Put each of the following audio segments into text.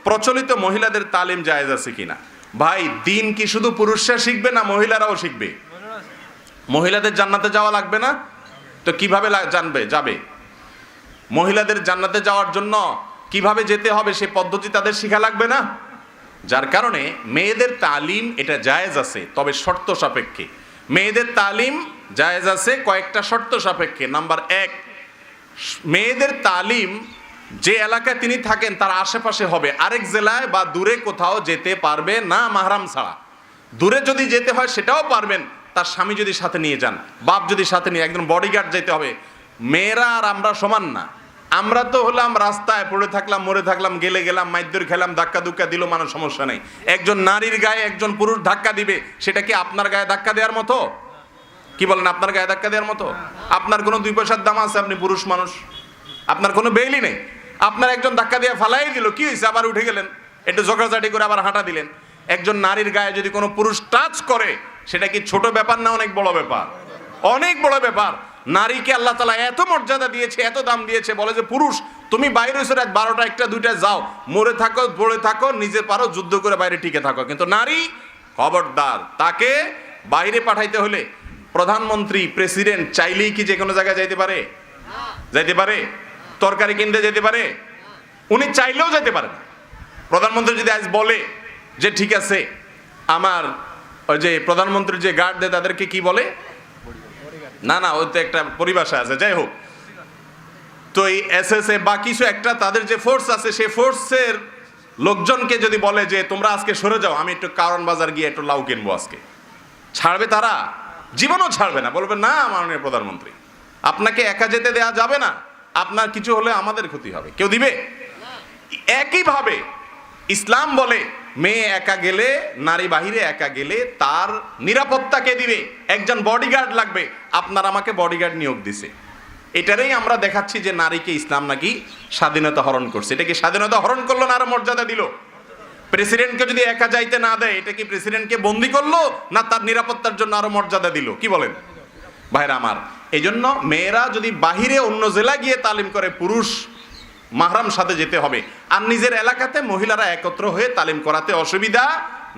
প্রচলিত মহিলাদের তালিম জায়েজ আছে কিনা। ভাই, দিন কি শুধু পুরুষরা শিখবে না মহিলারাও শিখবে? মহিলাদের জান্নাতে যাওয়া লাগবে না তো কিভাবে যাবে? মহিলাদের জান্নাতে যাওয়ার জন্য কিভাবে যেতে হবে সে পদ্ধতি তাদের শিখা লাগবে না? যার কারণে মেয়েদের তালিম এটা জায়েজ আছে, তবে শর্ত সাপেক্ষে। মেয়েদের তালিম জায়েজ আছে কয়েকটা শর্ত সাপেক্ষে। নাম্বার 1, মেয়েদের তালিম যে এলাকায় তিনি থাকেন তার আশেপাশে হবে, আরেক জেলায় বা দূরে কোথাও যেতে পারবে না মাহরাম ছাড়া। দূরে যদি যেতে হয় সেটাও পারবেন, তার স্বামী যদি সাথে নিয়ে যান, বাপ যদি সাথে নিয়ে, একজন বডিগার্ড যেতে হবে। মেয়েরা আর আমরা সমান না। আমরা তো হলাম রাস্তায় পড়ে থাকলাম, মরে থাকলাম, গেলে গেলাম, মাইদ্যর খেলাম, ধাক্কা ধুক্কা দিল, মানুষ সমস্যা নেই। একজন নারীর গায়ে একজন পুরুষ ধাক্কা দিবে, সেটা কি আপনার গায়ে ধাক্কা দেওয়ার মতো? কি বলেন, আপনার গায়ে ধাক্কা দেওয়ার মতো? আপনার কোনো 2 পয়সার দাম আছে? আপনি পুরুষ মানুষ, আপনার কোনো বেইলি নেই। আপনার একজন ধাক্কা দিয়ে ফালাই দিল, কি হয়েছে? আবার উঠে গেলেন, একটু ঝগড়াঝাটি করে আবার হাঁটা দিলেন। একজন নারীর গায়ে যদি কোনো পুরুষ টাচ করে, সেটা কি ছোট ব্যাপার না অনেক বড় ব্যাপার? অনেক বড় ব্যাপার। নারীকে আল্লাহ তাআলা এত মর্যাদা দিয়েছে, এত দাম দিয়েছে, বলে যে পুরুষ তুমি বাইরে এসে রাত 12টা 1টা 2টায় যাও, মরে থাকো, পড়ে থাকো, নিজে পারো, যুদ্ধ করে বাইরে টিকে থাকো। কিন্তু নারী খবরদার, তাকে বাইরে পাঠাইতে হলে প্রধানমন্ত্রী, প্রেসিডেন্ট চাইলেই কি যে কোনো জায়গায় যাইতে পারে? যাইতে পারে? তরকারি কিনতে যেতে পারে? উনি চাইলেও যেতে পারে না। প্রধানমন্ত্রী যদি আজ বলে যে ঠিক আছে, আমার ওই যে প্রধানমন্ত্রীর যে গার্ড দেয় তাদেরকে কি বলে, না না ওই তো একটা পরিভাষা আছে, যাই হোক, তো এই এসএসএ বা কিছু একটা তাদের যে ফোর্স আছে, সেই ফোর্সের লোকজনকে যদি বলে যে তোমরা আজকে সরে যাও, আমি একটু কারণ বাজার গিয়ে একটু লাউ কিনবো আজকে, ছাড়বে তারা? জীবনও ছাড়বে না। বলবে না মাননীয় প্রধানমন্ত্রী, আপনাকে একা যেতে দেয়া যাবে না, আপনার কিছু হলে আমাদের ক্ষতি হবে। কেউ দিবে? একইভাবে ইসলাম বলে মেয়ে একা গেলে, নারী বাহিরে একা গেলে তার নিরাপত্তা কে দিবে? একজন বডিগার্ড লাগবে। আপনার আমাকে বডিগার্ড নিয়োগ দিছে, এটারই আমরা দেখাচ্ছি যে নারীকে ইসলাম নাকি স্বাধীনতা হরণ করছে। এটা কি স্বাধীনতা হরণ করলো না আরো মর্যাদা দিল? প্রেসিডেন্টকে যদি একা যাইতে না দেয়, এটা কি প্রেসিডেন্টকে বন্দি করলো না তার নিরাপত্তার জন্য আরো মর্যাদা দিল? কি বলেন ভাইরা আমার? এই জন্য মেয়েরা যদি বাহিরে অন্য জেলা গিয়ে তালিম করে, পুরুষ মাহরাম সাথে যেতে হবে। আর নিজের এলাকাতে মহিলারা একত্র হয়ে তালিম করাতে অসুবিধা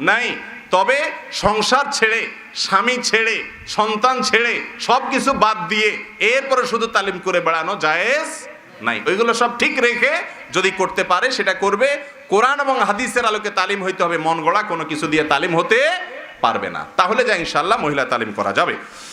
নাই। তবে সংসার ছেড়ে, স্বামী ছেড়ে, সন্তান ছেড়ে, সব কিছু বাদ দিয়ে এরপরে শুধু তালিম করে বেড়ানো জায়েজ নাই। ওইগুলো সব ঠিক রেখে যদি করতে পারে সেটা করবে। কোরআন এবং হাদিসের আলোকে তালিম হইতে হবে, মন গড়া কোনো কিছু দিয়ে তালিম হতে পারবে না। তাহলে যা ইনশাআল্লাহ মহিলা তালিম করা যাবে।